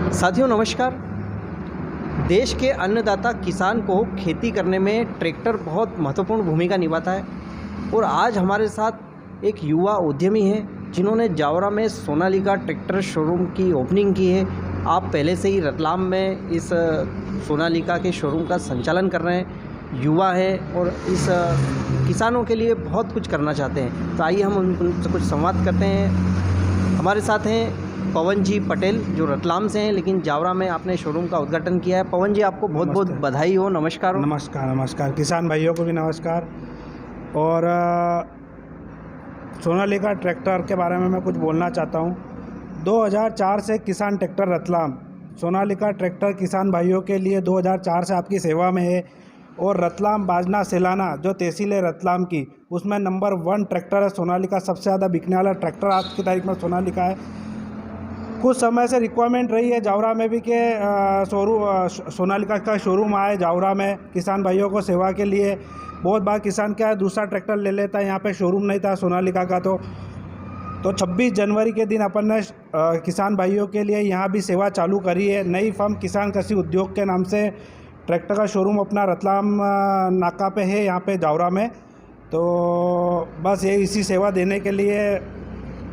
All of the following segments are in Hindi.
साथियों नमस्कार। देश के अन्नदाता किसान को खेती करने में ट्रैक्टर बहुत महत्वपूर्ण भूमिका निभाता है और आज हमारे साथ एक युवा उद्यमी है जिन्होंने जावरा में सोनालिका ट्रैक्टर शोरूम की ओपनिंग की है। आप पहले से ही रतलाम में इस सोनालिका के शोरूम का संचालन कर रहे हैं, युवा है और इस किसानों के लिए बहुत कुछ करना चाहते हैं। तो आइए हम उनसे कुछ संवाद करते हैं। हमारे साथ हैं पवन जी पटेल जो रतलाम से हैं, लेकिन जावरा में आपने शोरूम का उद्घाटन किया है। पवन जी, आपको बहुत बहुत बधाई हो। नमस्कार हो। नमस्कार किसान भाइयों को भी नमस्कार। और सोनालिका ट्रैक्टर के बारे में मैं कुछ बोलना चाहता हूँ। 2004 से किसान ट्रैक्टर रतलाम, सोनालिका ट्रैक्टर किसान भाइयों के लिए 2004 से आपकी सेवा में है। और रतलाम बाजना सेलाना जो तहसील है रतलाम की, उसमें नंबर 1 ट्रैक्टर है सोनालिका। सबसे ज़्यादा बिकने वाला ट्रैक्टर आज की तारीख में सोनालिका है। कुछ समय से रिक्वायरमेंट रही है जावरा में भी कि सोनालिका का शोरूम आए जावरा में किसान भाइयों को सेवा के लिए। बहुत बार किसान क्या है दूसरा ट्रैक्टर ले लेता है, यहाँ पे शोरूम नहीं था सोनालिका का। तो 26 जनवरी के दिन अपन ने किसान भाइयों के लिए यहाँ भी सेवा चालू करी है। नई फर्म किसान कृषि उद्योग के नाम से ट्रैक्टर का शोरूम अपना रतलाम नाका पे है, यहाँ पे जावरा में। तो बस ये इसी सेवा देने के लिए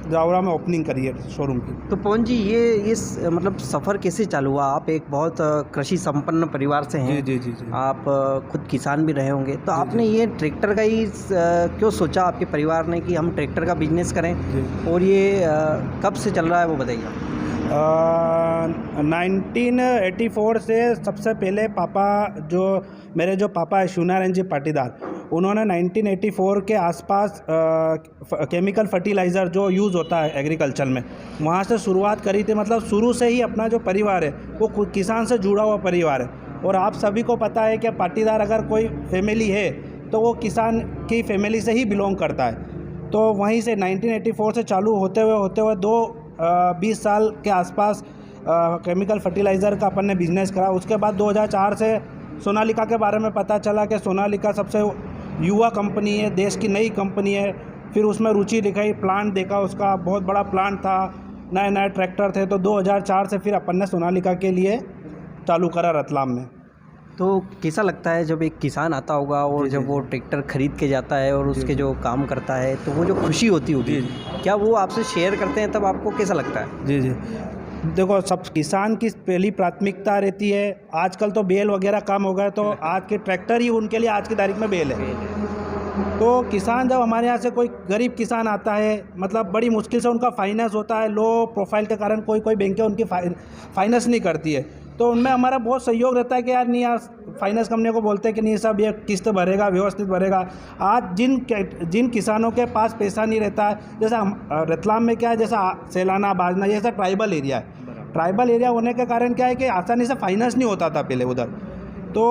जावरा में ओपनिंग करी है शोरूम की। तो पवन जी, ये मतलब सफ़र कैसे चालू हुआ? आप एक बहुत कृषि संपन्न परिवार से हैं। जी। आप खुद किसान भी रहे होंगे, तो आपने ये ट्रैक्टर का ही क्यों सोचा आपके परिवार ने कि हम ट्रैक्टर का बिजनेस करें? और ये कब से चल रहा है वो बताइए। 1984 से सबसे पहले मेरे जो पापा है शिवनारायण जी पाटीदार, उन्होंने 1984 के आसपास केमिकल फर्टिलाइज़र जो यूज़ होता है एग्रीकल्चर में, वहाँ से शुरुआत करी थी। मतलब शुरू से ही अपना जो परिवार है वो किसान से जुड़ा हुआ परिवार है। और आप सभी को पता है कि पाटीदार अगर कोई फैमिली है तो वो किसान की फैमिली से ही बिलोंग करता है। तो वहीं से 1984 से चालू होते हुए 20 साल के आसपास केमिकल फर्टिलाइज़र का अपन ने बिज़नेस करा। उसके बाद 2004 से सोनालिका के बारे में पता चला कि सोनालिका सबसे युवा कंपनी है, देश की नई कंपनी है। फिर उसमें रुचि दिखाई, प्लांट देखा, उसका बहुत बड़ा प्लांट था, नए ट्रैक्टर थे। तो 2004 से फिर अपन ने सोनालिका के लिए चालू करा रतलाम में। तो कैसा लगता है जब एक किसान आता होगा और जब वो ट्रैक्टर खरीद के जाता है और उसके जो काम करता है, तो वो जो खुशी होती होगी, क्या वो आपसे शेयर करते हैं? तब आपको कैसा लगता है? जी। देखो, सब किसान की पहली प्राथमिकता रहती है। आजकल तो बेल वगैरह कम हो गए, तो आज के ट्रैक्टर ही उनके लिए आज की तारीख में बेल है। तो किसान जब हमारे यहाँ से कोई गरीब किसान आता है, मतलब बड़ी मुश्किल से उनका फाइनेंस होता है, लो प्रोफाइल के कारण कोई बैंकें उनकी फाइनेंस नहीं करती है, तो उनमें हमारा बहुत सहयोग रहता है कि यार नहीं यार, फाइनेंस कंपनी को बोलते हैं कि नहीं साहब ये किस्त भरेगा, व्यवस्थित भरेगा। आज जिन किसानों के पास पैसा नहीं रहता है, जैसा रतलाम में क्या है, जैसा सेलाना बाजना ये सब ट्राइबल एरिया है। ट्राइबल एरिया होने के कारण क्या है कि आसानी से फाइनेंस नहीं होता था पहले उधर। तो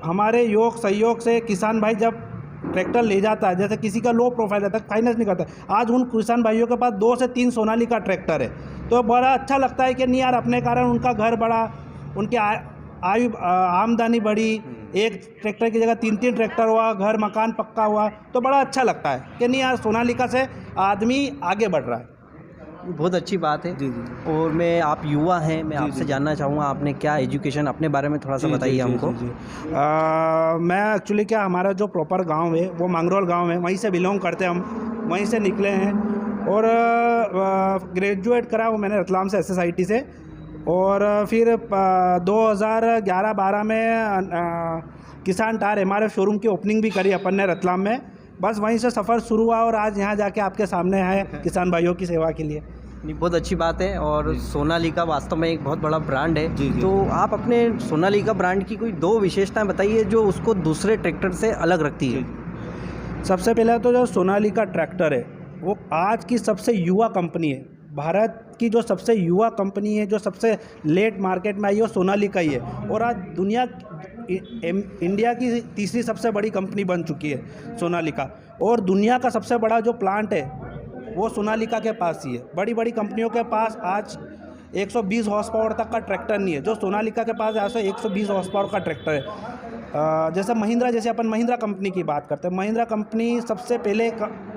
हमारे सहयोग से किसान भाई जब ट्रैक्टर ले जाता है, जैसे किसी का लो प्रोफाइल है तक फाइनेंस नहीं करता, आज उन किसान भाइयों के पास 2 से 3 सोनालिका ट्रैक्टर है। तो बड़ा अच्छा लगता है कि नहीं यार, अपने कारण उनका घर बढ़ा, उनकी आमदनी बढ़ी। एक ट्रैक्टर की जगह 3 ट्रैक्टर हुआ, घर मकान पक्का हुआ, तो बड़ा अच्छा लगता है कि नहीं यार, सोनालिका से आदमी आगे बढ़ रहा है। बहुत अच्छी बात है। जी। और आप युवा हैं, मैं आपसे जानना चाहूँगा आपने क्या एजुकेशन, अपने बारे में थोड़ा सा बताइए हमको। मैं एक्चुअली क्या, हमारा जो प्रॉपर गांव है वो मंगरोल गांव है, वहीं से बिलोंग करते हैं हम, वहीं से निकले हैं। और ग्रेजुएट करा वो मैंने रतलाम से SSIT से। और फिर 2011-12 में किसान टायर MRF शोरूम की ओपनिंग भी करी अपन ने रतलाम में। बस वहीं से सफ़र शुरू हुआ और आज यहाँ जाके आपके सामने है किसान भाइयों की सेवा के लिए। नहीं, बहुत अच्छी बात है। और सोनालिका वास्तव में एक बहुत बड़ा ब्रांड है। जी। तो आप अपने सोनालिका ब्रांड की कोई 2 विशेषताएं बताइए जो उसको दूसरे ट्रैक्टर से अलग रखती है। सबसे पहले तो जो सोनालिका ट्रैक्टर है वो आज की सबसे युवा कंपनी है। भारत की जो सबसे युवा कंपनी है, जो सबसे लेट मार्केट में आई है, वो सोनालिका ही है। और आज इंडिया की तीसरी सबसे बड़ी कंपनी बन चुकी है सोनालिका। और दुनिया का सबसे बड़ा जो प्लांट है वो सोनालिका के पास ही है। बड़ी बड़ी कंपनियों के पास आज 120 हॉर्स पावर तक का ट्रैक्टर नहीं है। जो सोनालिका के पास ऐसा 120 हॉर्स पावर का ट्रैक्टर है। जैसे महिंद्रा, जैसे अपन महिंद्रा कंपनी की बात करते हैं, महिंद्रा कंपनी सबसे पहले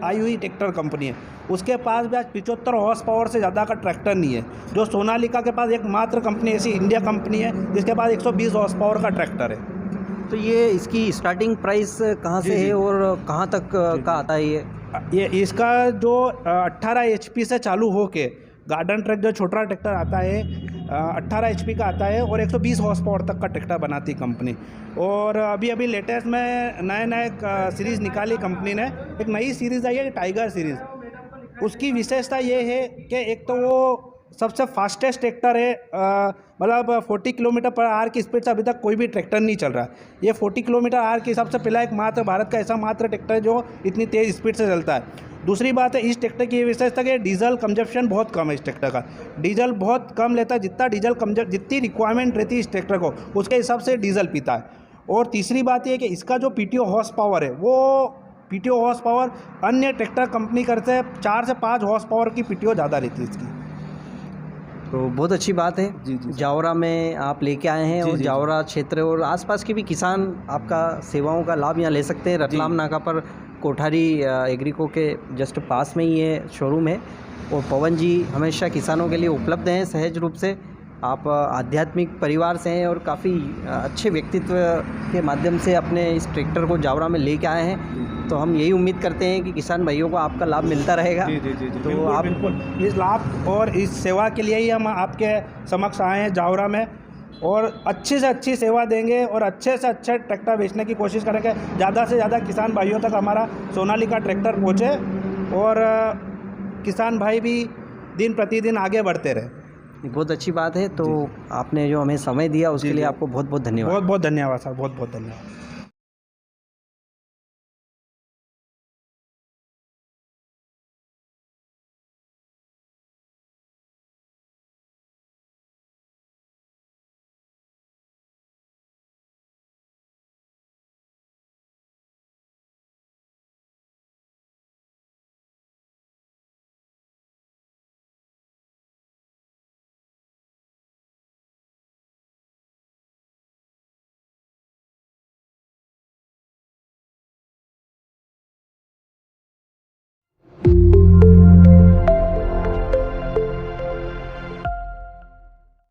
आई हुई ट्रैक्टर कंपनी है, उसके पास भी आज 75 हॉर्स पावर से ज़्यादा का ट्रैक्टर नहीं है। जो सोनालिका के पास एकमात्र कंपनी ऐसी इंडिया कंपनी है जिसके पास 120 हॉर्स पावर का ट्रैक्टर है। तो ये इसकी स्टार्टिंग प्राइस कहाँ से है और कहाँ तक का आता है ये इसका जो 18 HP से चालू होके गार्डन ट्रक जो छोटा ट्रैक्टर आता है 18 HP का आता है और 120 हॉर्स पावर तक का ट्रैक्टर बनाती है कंपनी। और अभी लेटेस्ट में नए सीरीज़ निकाली कंपनी ने। एक नई सीरीज़ आई है टाइगर सीरीज़। उसकी विशेषता ये है कि एक तो वो सबसे फास्टेस्ट ट्रैक्टर है, मतलब 40 किलोमीटर पर आवर की स्पीड से अभी तक कोई भी ट्रैक्टर नहीं चल रहा है। ये 40 किलोमीटर आवर के हिसाब से पहला एक मात्र भारत का ऐसा मात्र ट्रैक्टर है जो इतनी तेज़ स्पीड से चलता है। दूसरी बात है इस ट्रैक्टर की विशेषता कि डीजल कंजप्शन बहुत कम है। इस ट्रैक्टर का डीजल बहुत कम लेता है। जितना डीजल जितनी रिक्वायरमेंट रहती है इस ट्रैक्टर को उसके हिसाब से डीजल पीता है। और तीसरी बात ये कि इसका जो PTO हॉर्स पावर है वो PTO हॉर्स पावर अन्य ट्रैक्टर कंपनी करते हैं 4 से 5 हॉर्स पावर की PTO ज़्यादा रहती है इसकी। तो बहुत अच्छी बात है। जी जावरा में आप लेके आए हैं और जावरा क्षेत्र और आसपास के भी किसान आपका सेवाओं का लाभ यहाँ ले सकते हैं। रतलाम नाका पर कोठारी एग्रीको के जस्ट पास में ही ये शोरूम है और पवन जी हमेशा किसानों के लिए उपलब्ध हैं सहज रूप से। आप आध्यात्मिक परिवार से हैं और काफ़ी अच्छे व्यक्तित्व के माध्यम से अपने इस ट्रैक्टर को जावरा में लेके आए हैं। तो हम यही उम्मीद करते हैं कि किसान भाइयों को आपका लाभ मिलता रहेगा। तो आप बिल्कुल इस लाभ और इस सेवा के लिए ही हम आपके समक्ष आए हैं जावरा में और अच्छी से अच्छी सेवा देंगे और अच्छे से अच्छे ट्रैक्टर बेचने की कोशिश करेंगे। ज़्यादा से ज़्यादा किसान भाइयों तक हमारा सोनालिका ट्रैक्टर पहुँचे और किसान भाई भी दिन प्रतिदिन आगे बढ़ते रहे। बहुत अच्छी बात है। तो आपने जो हमें समय दिया उसके लिए आपको बहुत बहुत धन्यवाद। बहुत बहुत धन्यवाद सर, बहुत बहुत धन्यवाद।